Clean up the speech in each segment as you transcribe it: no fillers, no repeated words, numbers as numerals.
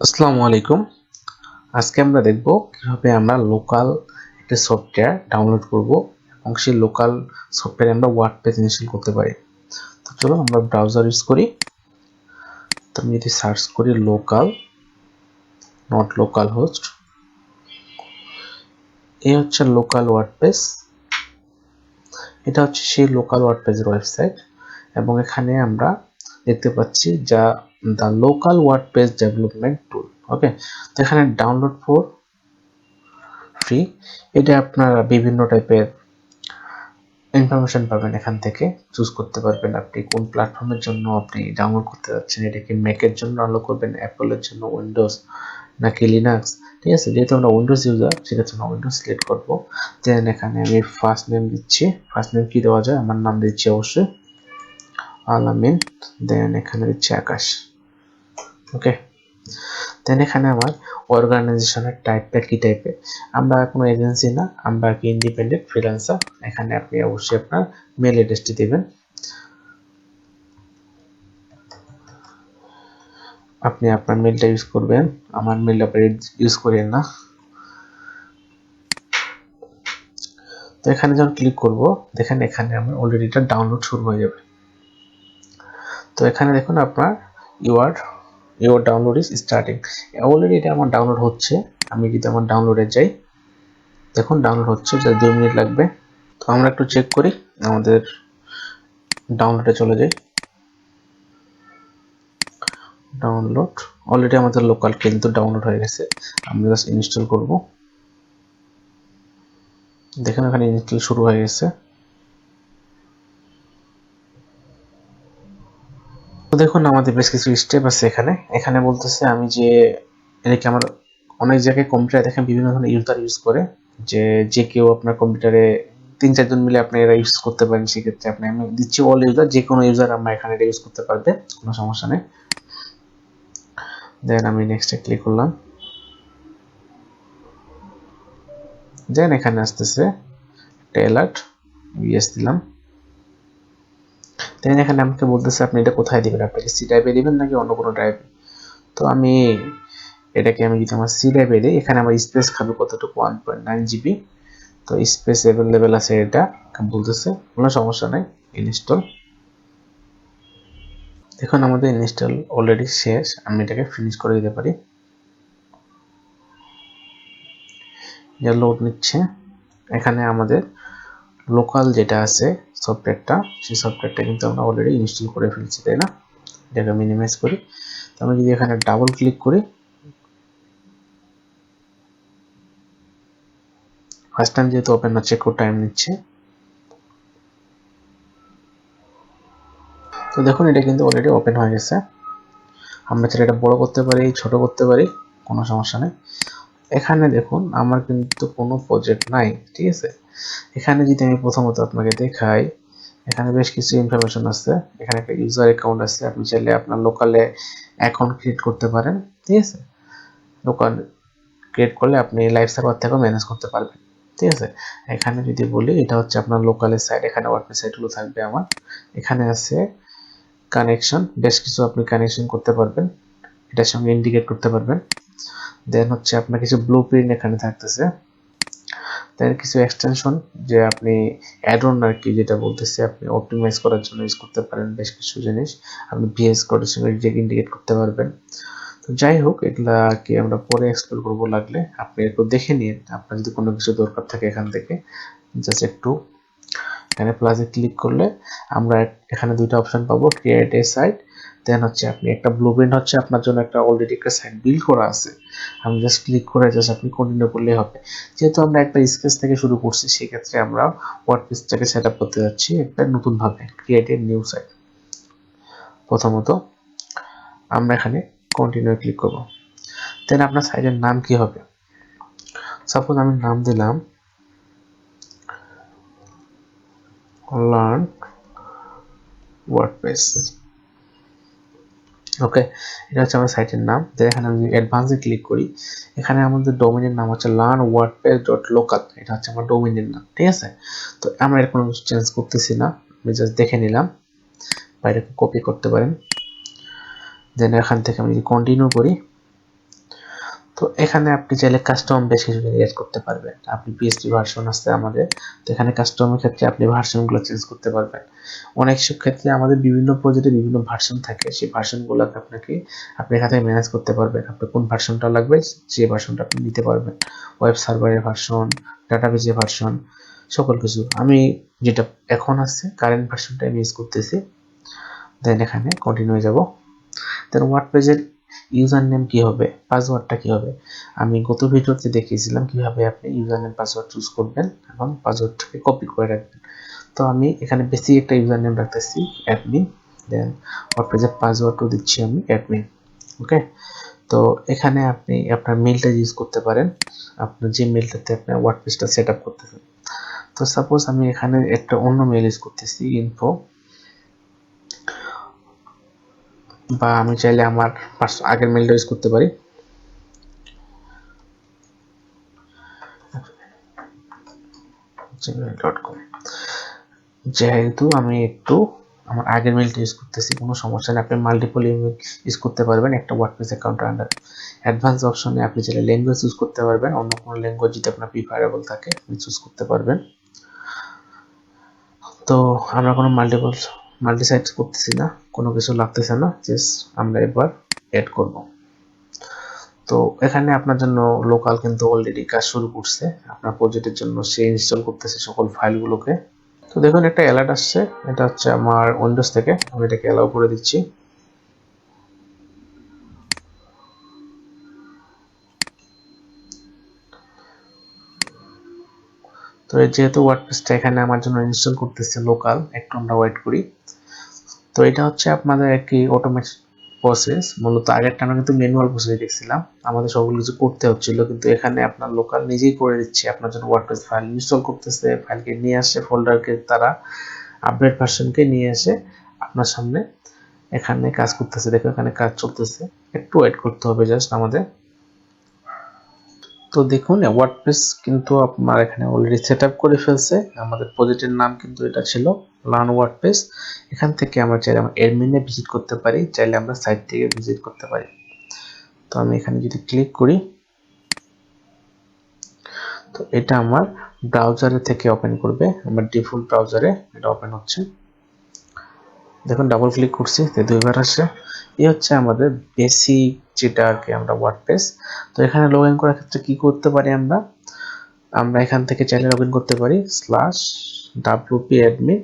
আসসালামু আলাইকুম। আজকে আমরা দেখব কিভাবে আমরা লোকাল একটা সফটওয়্যার ডাউনলোড করব এবং সেই লোকাল সফটওয়্যারে আমরা ওয়ার্ডপ্রেস ইনস্টল করতে পারি। তো চলো আমরা ব্রাউজার ইউজ করি। তো আমি যদি সার্চ করি লোকাল, নট লোকাল হোস্ট, এই হচ্ছে লোকাল ওয়ার্ডপ্রেস। এটা হচ্ছে সেই লোকাল ওয়ার্ডপ্রেসের ওয়েবসাইট এবং এখানে আমরা দেখতে পাচ্ছি যা দ্য লোকাল ওয়ার্ডপ্রেস ডেভেলপমেন্ট টুল। ওকে, তো এখানে ডাউনলোড ফর ফ্রি, এটা আপনারা বিভিন্ন টাইপের ইনফরমেশন পাবেন, এখান থেকে চুজ করতে পারবেন আপনি কোন প্ল্যাটফর্মের জন্য আপনি ডাউনলোড করতে যাচ্ছেন। এটা কি ম্যাকের জন্য ডাউনলোড করবেন, অ্যাপলের জন্য, উইন্ডোজ নাকি লিনাক্স। ঠিক আছে, যেহেতু আমরা উইন্ডোজ ইউজার সেক্ষেত্রে আমরা উইন্ডোজ সিলেক্ট করবো। দেন এখানে আমি ফার্স্ট নেম দিচ্ছি। ফার্স্ট নেম কি দেওয়া যায়, আমার নাম দিচ্ছি অবশ্যই আলামিন। দেন এখানে দিচ্ছি আকাশ। ওকে, দেন এখানে আমার অর্গানাইজেশনের টাইপটা কি টাইপের, আমরা কোনো এজেন্সি না, আমরা কি ইন্ডিপেন্ডেন্ট ফ্রিল্যান্সার। এখানে আপনি অবশ্যই আপনার মেল অ্যাড্রেসটি দেবেন। আপনি আপনার মেলটা ইউজ করবেন, আমার মেল আপনি ইউজ করেন না। তো এখানে যখন ক্লিক করব, দেখেন এখানে আমার অলরেডি এটা ডাউনলোড শুরু হয়ে যাবে। তো এখানে দেখুন আপনার your download is starting. Already এটা আমার ডাউনলোড হচ্ছে। আমি যদি আমার ডাউনলোডে যাই, দেখুন ডাউনলোড হচ্ছে, যা 2 মিনিট লাগবে। তো আমরা একটু চেক করি, আমাদের ডাউনলোডে চলে যাই। ডাউনলোড অলরেডি আমাদের লোকাল কিন্তু ডাউনলোড হয়ে গেছে। আমরা জাস্ট ইনস্টল করব। দেখেন এখানে ইনস্টল শুরু হয়ে গেছে। তো দেখুন আমাদের বেশ কিছু স্টেপ আছে এখানে। এখানে বলতেছে আমি যে এটাকে আমার অনেক জায়গায় কম্পিউটারে দেখেন বিভিন্ন ধরনের ইউজার ইউজ করে, যে কেউ আপনার কম্পিউটারে 3-4 জন মিলে আপনি এরা ইউজ করতে পারেন। সেক্ষেত্রে আপনি আমি দিচ্ছি অল ইউজার, যে কোনো ইউজার আমরা এখানে এটা ইউজ করতে পারবে, কোনো সমস্যা নেই। দেন আমি নেক্সটে ক্লিক করলাম। দেন এখানে আসতেছে একটা অ্যালার্ট, ইয়েস দিলাম। দেন এখানে আমাকে বলতেছে আপনি এটা কোথায় দিবেন, আপনি কি সি ড্রাইভে দিবেন নাকি অন্য কোনো ড্রাইভে। তো আমি এটাকে আমি যদি আমার সি ড্রাইভে দিই, এখানে আমার স্পেস খাবে কতটুকু, 1.9 জিবি। তো স্পেস অ্যাভেলেবেল আছে, এটা বলতেছে, কোনো সমস্যা নাই। ইনস্টল, দেখুন আমাদের ইনস্টল অলরেডি শেষ। আমি এটাকে ফিনিশ করে দিতে পারি। যা লোড নিচ্ছে, এখানে আমাদের লোকাল যেটা আছে সফটওয়্যারটা, সেই সফটওয়্যারটা কিন্তু আমরা অলরেডি ইনস্টল করে ফেলছি, তাই না। এটাকে মিনিমাইজ করি। তো আমি যদি এখানে ডাবল ক্লিক করি, ফার্স্ট টাইম যেহেতু ওপেন হচ্ছে একটু টাইম নিচ্ছে। তো দেখুন এটা কিন্তু অলরেডি ওপেন হয়ে গেছে। আমরা চাইলে এটা বড় করতে পারি, ছোট করতে পারি, কোনো সমস্যা নেই। এখানে দেখুন আমার কিন্তু কোনো প্রজেক্ট নাই, ঠিক আছে। এখানে যদি আমি প্রথমত আপনাকে দেখাই, এখানে বেশ কিছু ইনফরমেশন আছে। এখানে একটা ইউজার অ্যাকাউন্ট আছে, আপনি চাইলে আপনার লোকালে অ্যাকাউন্ট ক্রিয়েট করতে পারেন, ঠিক আছে। লোকাল ক্রিয়েট করলে আপনি লাইভ সার্ভার থেকেও ম্যানেজ করতে পারবেন, ঠিক আছে। এখানে যদি বলি, এটা হচ্ছে আপনার লোকালের সাইট, এখানে ওয়ার্ডপ্রেস সাইটগুলো থাকবে আমার। এখানে আছে কানেকশন, বেশ কিছু আপনি কানেকশন করতে পারবেন, এটার সঙ্গে ইন্ডিকেট করতে পারবেন। দেন হচ্ছে আপনার কিছু ব্লুপ্রিন্ট এখানে থাকতেছে। দেন কিছু এক্সটেনশন, যে আপনি অ্যাড-অন আর কি, যেটা বলতেছে আপনি অপটিমাইজ করার জন্য ইউজ করতে পারেন। বেশ কিছু জিনিস আপনি ভিএস কোডের সঙ্গে ইন্ডিকেট করতে পারবেন। তো যাই হোক, এগুলা কি আমরা পরে এক্সপ্লোর করবো, লাগলে আপনি একটু দেখে নিন। আপনার যদি কোনো কিছু দরকার থাকে এখান থেকে জাস্ট একটু এখানে প্লাসে ক্লিক করলে আমরা এখানে দুইটা অপশন পাবো, ক্রিয়েট এ সাইট। দেন হচ্ছে আপনি একটা ব্লুপ্রিন্ট হচ্ছে আপনার জন্য একটা অলরেডি একটা সাইট বিল্ড করা আছে, আমি জাস্ট ক্লিক করে জাস্ট আপনি কন্টিনিউ করলেই হবে। যেহেতু আমরা একটা স্কেচ থেকে শুরু করছি, সেক্ষেত্রে আমরা ওয়ার্ডপ্রেসটাকে সেট আপ করতে যাচ্ছি একটা নতুন ভাবে, ক্রিয়েট এ নিউ সাইট। প্রথমত আমরা এখানে কন্টিনিউ ক্লিক করব। দেন আপনার সাইটের নাম কি হবে, সাপোজ আমি নাম দিলাম লার্ন ওয়ার্ডপ্রেস। ওকে, এটা হচ্ছে আমার সাইটের নাম। এখানে আমি অ্যাডভান্সে ক্লিক করি, এখানে আমাদের ডোমেনের নাম হচ্ছে learnwordpress.local, এটা হচ্ছে আমার ডোমেনের নাম, ঠিক আছে। তো আমরা এর কোনো চেঞ্জ করতেছি না, আমি জাস্ট দেখে নিলাম, বা এটাকে কপি করতে পারেন। দেন এখান থেকে আমি যদি কন্টিনিউ করি, তো এখানে আপনি চাইলে কাস্টম বেশ কিছু এড করতে পারবেন। আপনি পিএইচপি ভার্সন আছে আমাদের, তো এখানে কাস্টমের ক্ষেত্রে আপনি ভার্সনগুলো চেঞ্জ করতে পারবেন। অনেক সব ক্ষেত্রে আমাদের বিভিন্ন প্রজেক্টে বিভিন্ন ভার্সন থাকে, সেই ভার্সনগুলোকে আপনি এখান থেকে ম্যানেজ করতে পারবেন। আপনার কোন ভার্সনটা লাগবে সেই ভার্সনটা আপনি নিতে পারবেন। ওয়েব সার্ভারের ভার্সন, ডাটাবেজের ভার্সন, সকল কিছু। আমি যেটা এখন আছে কারেন্ট ভার্সনটা আমি ইউজ করতেছি। দেন এখানে কন্টিনিউ যাব। দেন ওয়ার্ডপ্রেসের ইউজার নেম কি হবে, পাসওয়ার্ডটা কি হবে, আমি গত ভিডিওতে দেখিয়েছিলাম কিভাবে আপনি ইউজার নেম পাসওয়ার্ড চুজ করবেন এবং পাসওয়ার্ডটাকে কপি করে রাখবেন। তো আমি এখানে বেসিক একটা ইউজার নেম রাখতেছি অ্যাডমিন, দেন ওয়ার্ডপ্রেসের পাসওয়ার্ডও দিচ্ছি আমি অ্যাডমিন। ওকে, তো এখানে আপনি আপনার মেলটা ইউজ করতে পারেন, আপনার যে মেলটাতে আপনি ওয়ার্ডপ্রেসটা সেট আপ করতেছেন। তো সাপোজ আমি এখানে একটা অন্য মেল ইউজ করতেছি ইনফো, বা আমি চাইলে আমার আগের মেলটা ইউজ করতে পারি। gmail.com, যেহেতু আমি একটু আমার আগের মেলটা ইউজ করতেছি, কোনো সমস্যা নেই। আপনি মাল্টিপল ইমেল ইউজ করতে পারবেন একটা ওয়ার্ডপ্রেস অ্যাকাউন্টের আন্ডার। অ্যাডভান্স অপশনে আপনি চাইলে ল্যাঙ্গুয়েজ চুজ করতে পারবেন, অন্য কোনো ল্যাঙ্গুয়েজ যদি আপনার প্রিফারেবল থাকে আপনি চুজ করতে পারবেন। তো আমরা কোনো মাল্টি সাইট করতেছি না, কোনো কিছু লাগতেছে না, জাস্ট আমরা এবার অ্যাড করব। তো এখানে আপনার জন্য লোকাল কিন্তু অলরেডি কাজ শুরু করছে, আপনার প্রজেক্টের জন্য সে ইনস্টল করতেছে সকল ফাইলগুলোকে। তো দেখুন একটা অ্যালার্ট আসছে, এটা হচ্ছে আমার উইন্ডোজ থেকে, আমি এটাকে অ্যালাউ করে দিচ্ছি। তো যেহেতু ওয়ার্ডপ্রেসটা এখানে আমার জন্য ইনস্টল করতেছে লোকাল, একটু আমরা ওয়েট করি। তো এটা হচ্ছে আপনাদের একটি অটোমেটিক প্রসেস। মূলত আগেরটা আমরা কিন্তু ম্যানুয়াল প্রসেস দেখছিলাম, আমাদের সবগুলো কিছু করতে হচ্ছিল, কিন্তু এখানে আপনার লোকাল নিজেই করে দিচ্ছে। আপনার জন্য ওয়ার্ডপ্রেস ফাইল ইনস্টল করতেছে, ফাইলকে নিয়ে আসে ফোল্ডারকে, তারা আপডেট ভার্সনকে নিয়ে এসে আপনার সামনে এখানে কাজ করতেছে। দেখো এখানে কাজ চলতেছে, একটু ওয়েট করতে হবে জাস্ট আমাদের। তো দেখুন ওয়ার্ডপ্রেস কিন্তু আপনার এখানে অলরেডি সেট আপ করে ফেলছে। আমাদের প্রজেক্টের নাম কিন্তু এটা ছিল লার্ন ওয়ার্ডপ্রেস। এখান থেকে আমরা চাইলে আমরা এডমিনে ভিজিট করতে পারি, চাইলে আমরা সাইট থেকে ভিজিট করতে পারি। তো আমি এখানে যদি ক্লিক করি, তো এটা আমার ব্রাউজারে থেকে ওপেন করবে, আমার ডিফল্ট ব্রাউজারে এটা ওপেন হচ্ছে। দেখুন ডাবল ক্লিক করছি, দুইবার আসছে। এই হচ্ছে আমাদের বেসিক যেটা আর কি আমরা ওয়ার্ডপ্রেস। তো এখানে লগ ইন করার ক্ষেত্রে কি করতে পারি, আমরা এখান থেকে চাইলে লগ ইন করতে পারি /wp admin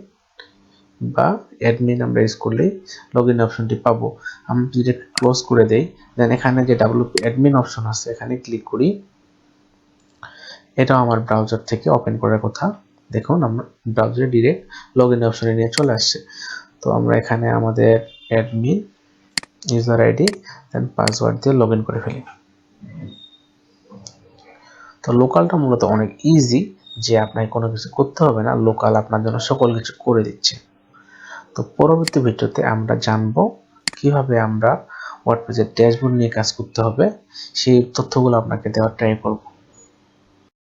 বা অ্যাডমিন আমরা ইউজ করলেই লগ ইন অপশনটি পাবো। আমরা যদি ক্লোজ করে দেই, দেন এখানে যে wp admin অপশন আছে এখানে ক্লিক করি, এটাও আমার ব্রাউজার থেকে ওপেন করার কথা। দেখুন আমরা ব্রাউজারে ডিরেক্ট লগ ইন অপশনে নিয়ে চলে আসছে। তো আমরা এখানে আমাদের অ্যাডমিন ইউজার আইডি দেন পাসওয়ার্ড দিয়ে লগ ইন করে ফেলি। তো লোকালটা মূলত অনেক ইজি, যে আপনাকে কোনো কিছু করতে হবে না, লোকাল আপনার জন্য সকল কিছু করে দিচ্ছে। তো পরবর্তী ভিডিওতে আমরা জানবো কিভাবে আমরা ওয়ার্ডপ্রেসের ড্যাশবোর্ড নিয়ে কাজ করতে হবে, সেই তথ্যগুলো আপনাকে দেওয়ার ট্রাই করব।